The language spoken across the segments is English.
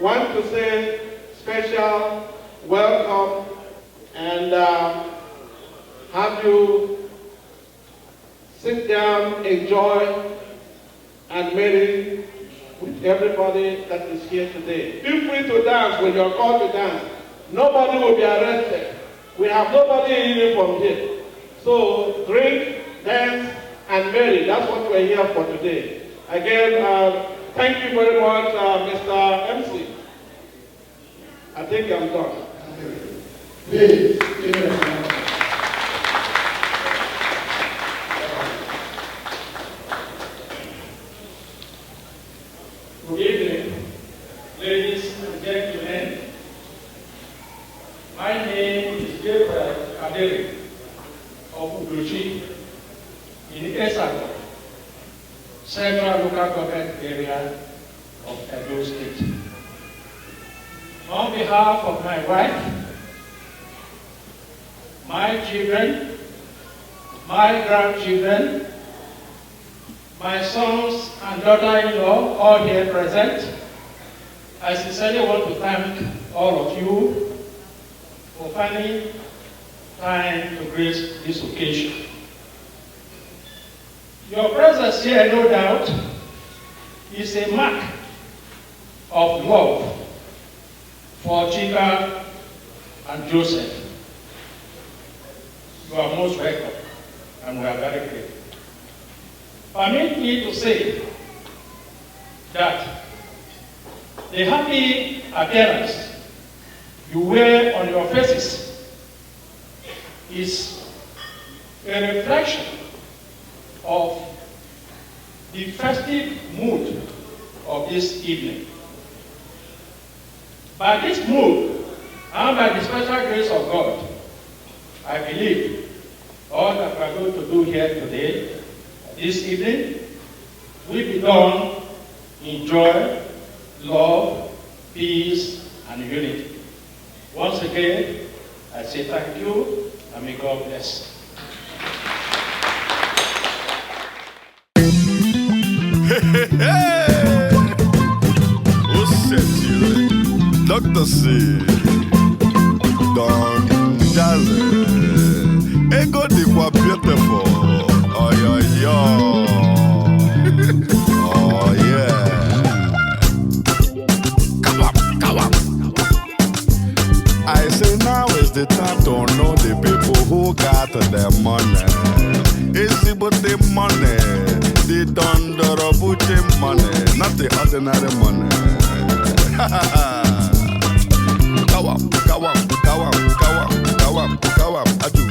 Want to say special welcome and have you sit down, enjoy, and marry with everybody that is here today. Feel free to dance when you're called to dance. Nobody will be arrested. We have nobody in uniform here. So drink, dance, and marry. That's what we're here for today. Again, thank you very much, Mr. MC. I think I'm done. Please. Good evening, ladies and gentlemen. My name is Kadiri of Uduchi in Esago, Central Local Government Area of Edo State. On behalf of my wife, my children, my grandchildren, my sons and daughter-in-law, all here present, I sincerely want to thank all of you for finding time to grace this occasion. Your presence here, no doubt, is a mark of love for Chika and Joseph. You are most welcome, and we are very grateful. Permit me to say that the happy appearance you wear on your faces is a reflection of the festive mood of this evening. By this mood, and by the special grace of God, I believe all that we are going to do here today, this evening, will be done in joy, love, peace, and unity. Once again, I say thank you, and may God bless. Dr. C. Don Jazzy. Ego di kwa beautiful. Oh, yo. Oh, yeah. Come on. I say now is the time to know the people who got their money. It's about the money. The Dondorobuchi money, not the ordinary money. Kawam, adu.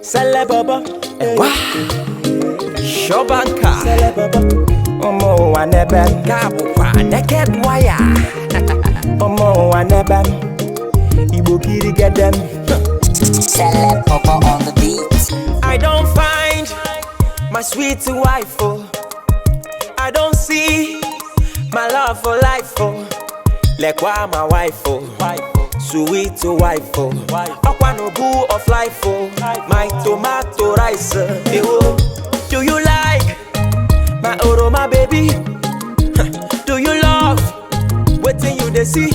Celebaba, Shobanka, Celebaba, Omo Waneben, Gabupa, Naked Wire, Omo Waneben, Igbo Kiri get them. Celebaba on the beat. I don't find my sweet wife, oh. I don't see my love for life, oh. Like why my wife, oh. Sweet wife, oh. Aquanobu of life, oh. My tomato rice, oh. Do you like my oroma, baby? Do you love waiting you they see?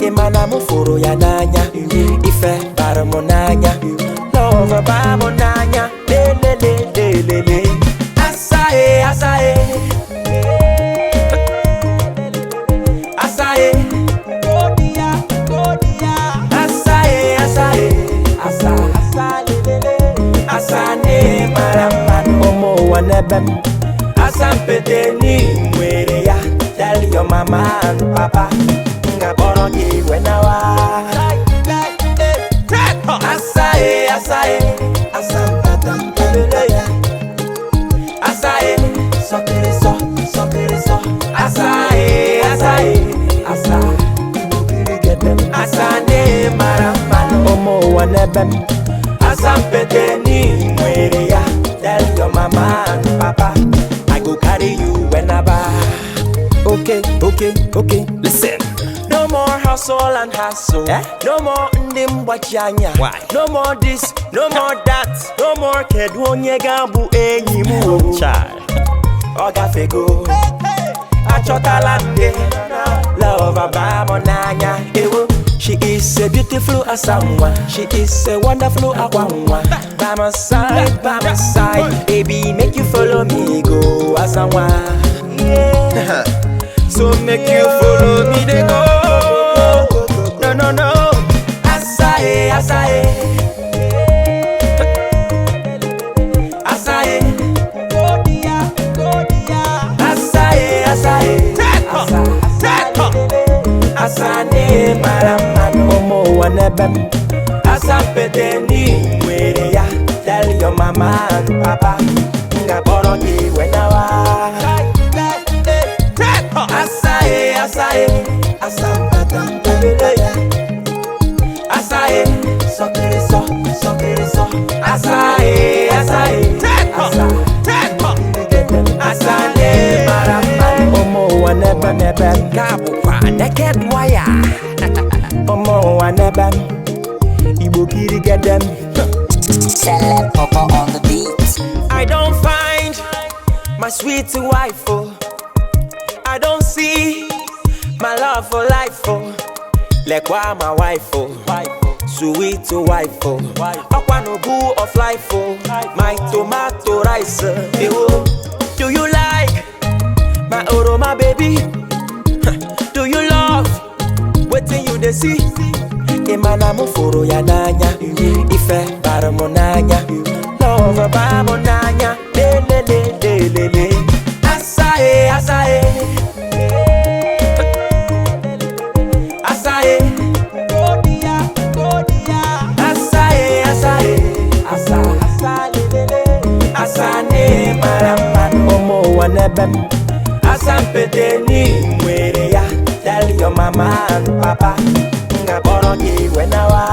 Imanamu foro ya nanya, ife baramonanya, love bamonanya, le. Asae, asae, asae, asae, asane maraman omo wanebem, asampete ni mwere ya. Tell your mama and papa, ngaboro ki wenawa. Asae, asae, asampatam pelele. Asae, sokere so. Asae, asa. Asane maraman omo wanebem, asampete ni mwere ya. Tell your mama and papa, I go carry you whenever. Okay, listen. No more hustle and hassle. No more ndimbwachanya. Why? No more this, no more that. No more kedwonye gambu enyimu. Child. Oga fego. Achotalande. Love abamonanya. She is a beautiful asamwa. She is a wonderful akwanwa. By my side, baby, make you follow me, go asamwa. Yeah. So make you follow me, they go. No. Asae, asae, asae, asane maraman omo wanebem, asampete ni mwere ya. Tell your mama and papa, ngaboro ki wenawa. Asae, asampatam pelele. Asae, sokere so. Asae, asane maraman omo wanebem, gabupa naked wire. Omo wanebem, Igbo Kiri get them. Celebaba on the beat. I don't find my sweet wife, oh. I don't see my love for life, oh. Like why my wife, oh. Sweet wife, oh. Aquanobu of life, oh. My tomato rice, oh. Do you like my oroma, baby? Do you love waiting you they see? Imanamu foro ya nanya, ife baramonanya, love bamonanya, le. Asae, asae, asane maraman omo wanebem, asampete ni mwere ya. Tell your mama and papa, ngaboro ki wenawa.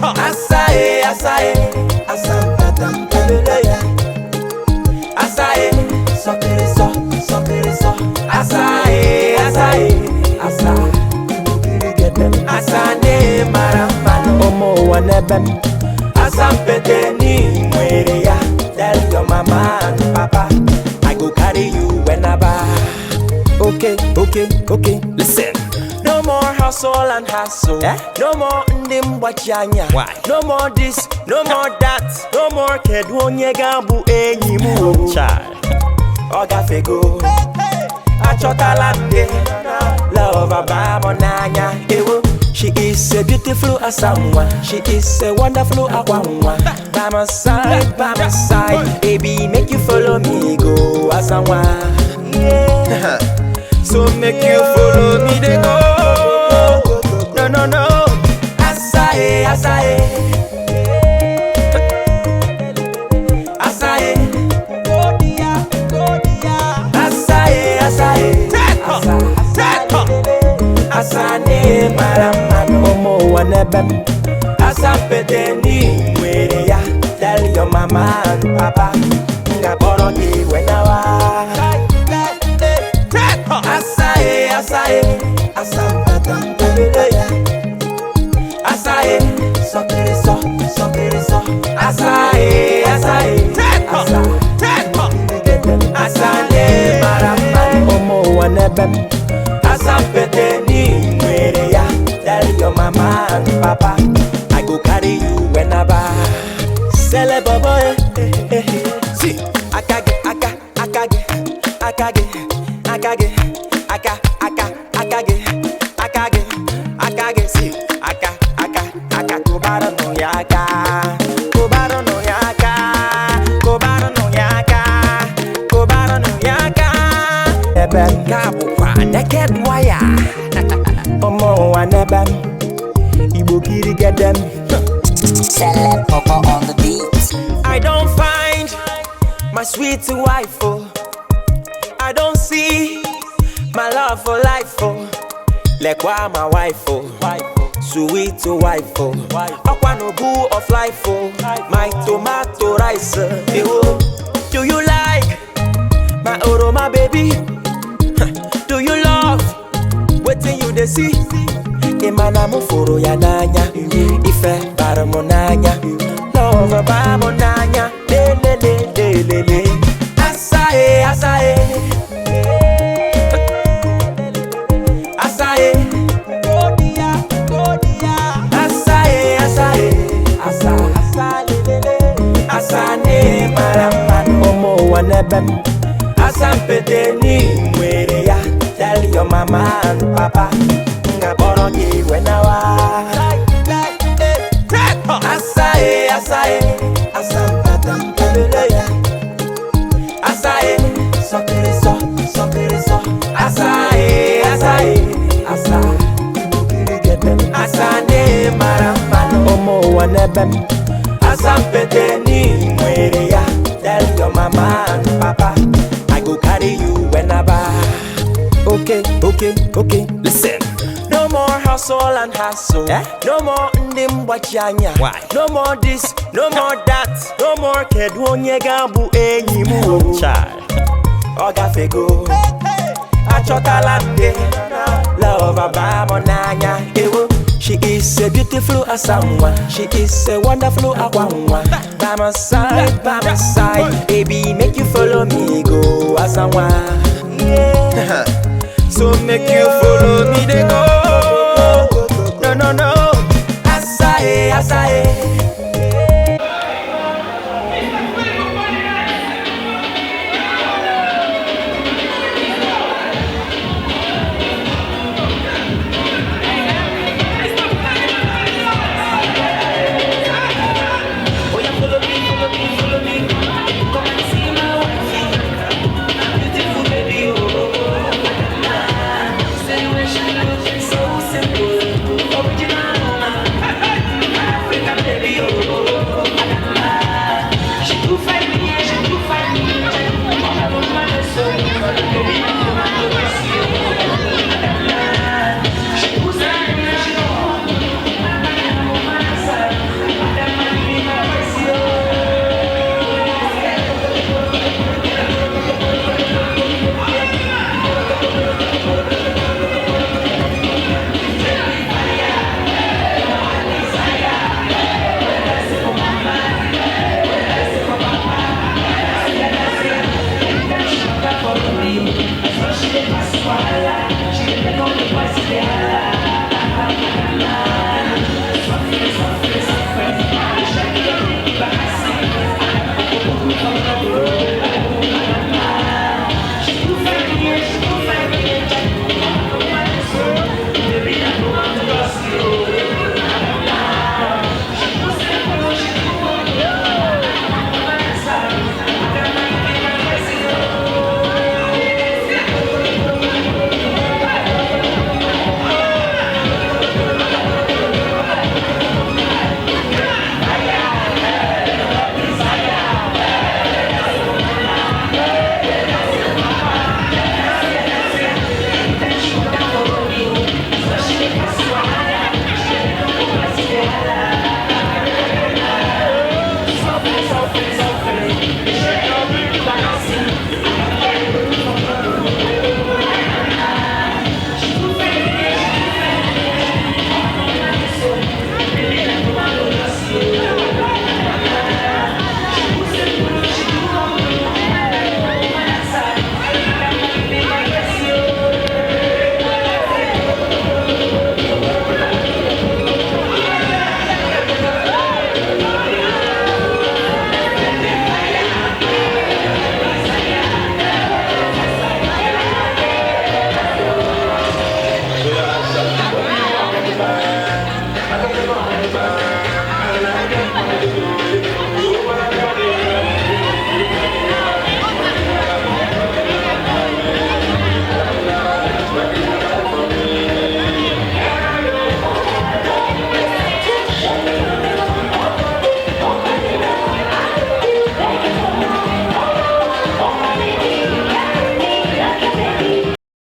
Asae, asampatam pelele. Asae, sokere so. Asae, asa. Asane maraman omo wanebem, asampete ni mwere ya. Tell your mama and papa, I go carry you whenever. Okay, listen. No more hustle and hassle. No more ndimbwachanya. Why? No more this, no more that. No more kedwonye gambu enyimu. Child. Oga fego. Achotalande. Love abamonanya. She is a beautiful asamwa. She is a wonderful akwanwa. By my side, baby, make you follow me, go asamwa. Yeah. So make you follow me, they go. No, no, no. Asae, asae. Asae. Asae, asae. Asane maramano omo wanebem. Asapete ni mwere ya. Tell your mama and papa. Ngaboro di wenawa. Asae, asae. Asampata mbele ya. Asae, sokere so, sokere so. Asae, asae. Asane maramano omo wanebem. Asampete ni mwere ya. Tell your mama and papa I go carry you whenever. Sele bobo see akage akage akage akage akage see aka kubara no yaka kubara no yaka kubara no yaka kubara no yaka ebe kabu kwa naked wire omo wanebam Igbo kiri get them. Celeb Papa on the beat. I don't find my sweet wife, oh. I don't see my love for life, oh. Like why my wife, oh. Sweet wife, oh. Aqua no boo of life, oh. My tomato rice, oh. Do you like my oroma baby? Do you love waiting you they see? Imana mufuru ya nanya, ife bara monanya, love ba monanya, le. Asae, asae, asae, asae, asane maraman omo wanebem, asampete ni mwere ya. Tell your mama and papa. Asae, asae, asampata mbele. Asae, sokere so, sokere so. Asae, asae, asane maramano omo wanebem. Asampete ni mwere ya. Tell your mama and papa I go carry you whenever. Okay, listen. No more hustle and hassle. No more ndimbachanya. Why? No more this, no more that. No more kedwonye gambu enyimu. Child. Oga fego. Achokalande. Love abamonanya. She is a beautiful asamwa. She is a wonderful akwanwa. By my side, baby, make you follow me, go asamwa. Yeah. So make you follow me, they go. No. Asae, asae.